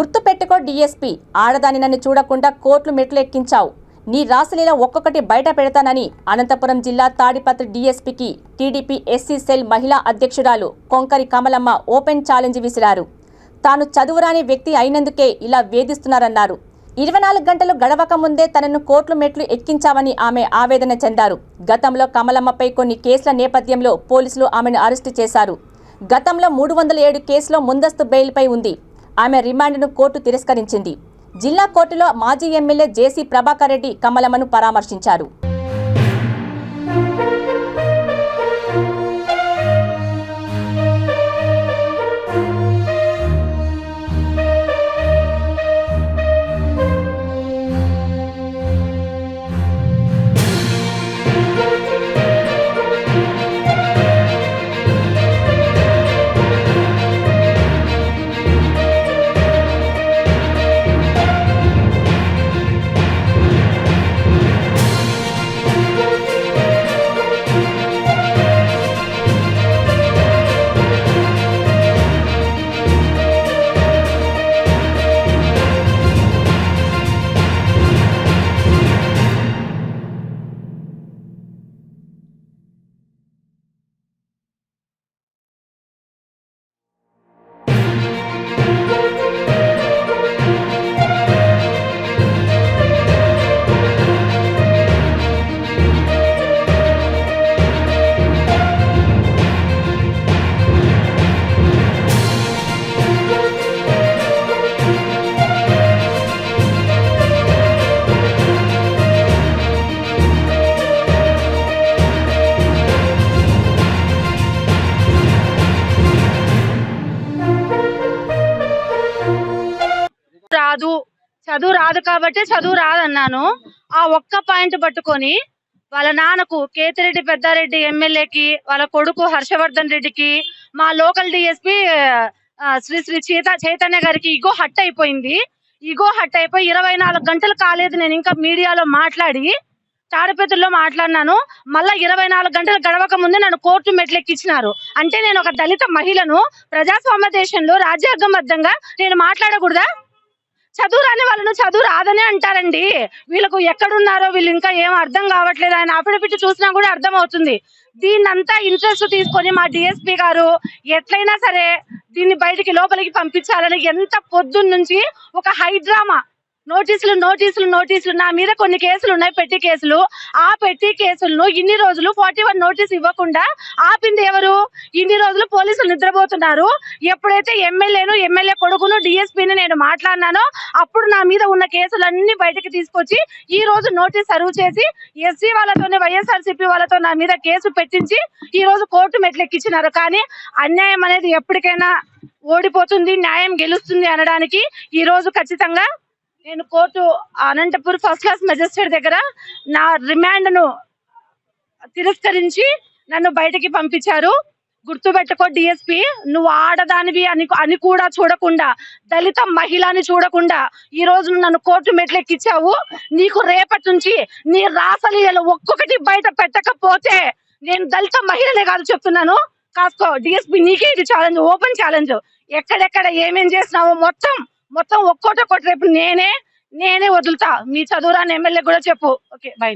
గుర్తు పెట్టుకో డీఎస్పీ, ఆడదాని నన్ను చూడకుండా కోర్టు మెట్లు ఎక్కించావు, నీ రాసలీల ఒక్కొక్కటి బయట పెడతానని అనంతపురం జిల్లా తాడిపత్రి డీఎస్పీకి టీడీపీ ఎస్సీ సెల్ మహిళా అధ్యక్షురాలు కొంకరి కమలమ్మ ఓపెన్ ఛాలెంజ్ విసిరారు. తాను చదువురాని వ్యక్తి అయినందుకే ఇలా వేధిస్తున్నారన్నారు. 24 గంటలు గడవక ముందే తనను కోర్టు మెట్లు ఎక్కించావని ఆమె ఆవేదన చెందారు. గతంలో కమలమ్మపై కొన్ని కేసుల నేపథ్యంలో పోలీసులు ఆమెను అరెస్టు చేశారు. గతంలో 307 కేసులో ముందస్తు బెయిల్పై ఉంది. ఆమె రిమాండ్ను కోర్టు తిరస్కరించింది. జిల్లా కోర్టులో మాజీ ఎమ్మెల్యే జేసీ ప్రభాకర్ రెడ్డి కమలమ్మను పరామర్శించారు. చదువు రాదు కాబట్టి చదువు రాదన్నాను. ఆ ఒక్క పాయింట్ పట్టుకొని వాళ్ళ నాన్నకు కేతిరెడ్డి పెద్దారెడ్డి ఎమ్మెల్యేకి, వాళ్ళ కొడుకు హర్షవర్ధన్ రెడ్డికి, మా లోకల్ డిఎస్పీ శ్రీ చైతన్య గారికి ఇగో హట్ అయిపోయింది. ఇగో హట్ అయిపోయి 24 గంటలు కాలేదు. నేను ఇంకా మీడియాలో మాట్లాడి తాడిపత్రిలో మాట్లాడినాను. మళ్ళా 24 గంటలు గడవక ముందే నన్ను కోర్టు మెట్లెక్కించినారు. అంటే నేను ఒక దళిత మహిళను ప్రజాస్వామ్య దేశంలో రాజ్యాంగబద్ధంగా నేను మాట్లాడకూడదా? చదువు రాని వాళ్ళను చదువు రాదని అంటారండి. వీళ్ళకు ఎక్కడున్నారో వీళ్ళు ఇంకా ఏం అర్థం కావట్లేదు. ఆయన అఫిడవిట్ చూసినా కూడా అర్థం అవుతుంది. దీన్నంతా ఇంట్రెస్ట్ తీసుకొని మా డిఎస్పీ గారు ఎట్లయినా సరే దీన్ని బయటికి లోపలికి పంపించాలని ఎంత పొద్దున్న నుంచి ఒక హైడ్రామా నోటీసులు నా మీద కొన్ని కేసులు ఉన్నాయి, పెట్టి కేసులు. ఆ పెట్టి కేసులను ఇన్ని రోజులు 41 నోటీస్ ఇవ్వకుండా ఆపింది ఎవరు? ఇన్ని రోజులు పోలీసులు నిద్రపోతున్నారు. ఎప్పుడైతే ఎమ్మెల్యే కొడుకును డిఎస్పీని నేను మాట్లాడినానో అప్పుడు నా మీద ఉన్న కేసులన్నీ బయటకు తీసుకొచ్చి ఈ రోజు నోటీస్ సర్వ్ చేసి ఎస్సీ వాళ్ళతోనే వైఎస్ఆర్సీపీ వాళ్ళతో నా మీద కేసు పెట్టించి ఈ రోజు కోర్టు మెట్లెక్కించినారు. కానీ అన్యాయం అనేది ఎప్పటికైనా ఓడిపోతుంది, న్యాయం గెలుస్తుంది అనడానికి ఈ రోజు ఖచ్చితంగా నేను court Anantapur first class magistrate దగ్గర నా రిమాండ్ ను తిరస్కరించి నన్ను బయటికి పంపించారు. గుర్తుపెట్టుకో డిఎస్పీ, నువ్వు ఆడదానివి అని కూడా చూడకుండా, దళిత మహిళని చూడకుండా ఈ రోజు నన్ను కోర్టు మెట్లెక్కించావు. నీకు రేపటి నుంచి నీ రాసలీలలో ఒక్కొక్కటి బయట పెట్టకపోతే నేను దళిత మహిళనే కాదు చెప్తున్నాను. కాసుకో డిఎస్పీ, నీకే ఇది ఛాలెంజ్, ఓపెన్ ఛాలెంజ్. ఎక్కడెక్కడ ఏమేం చేసినావో మొత్తం ఒక్కోటి రేపు నేనే వదులుతా. మీ చదువురాని ఎమ్మెల్యే కూడా చెప్పు. Okay, bye.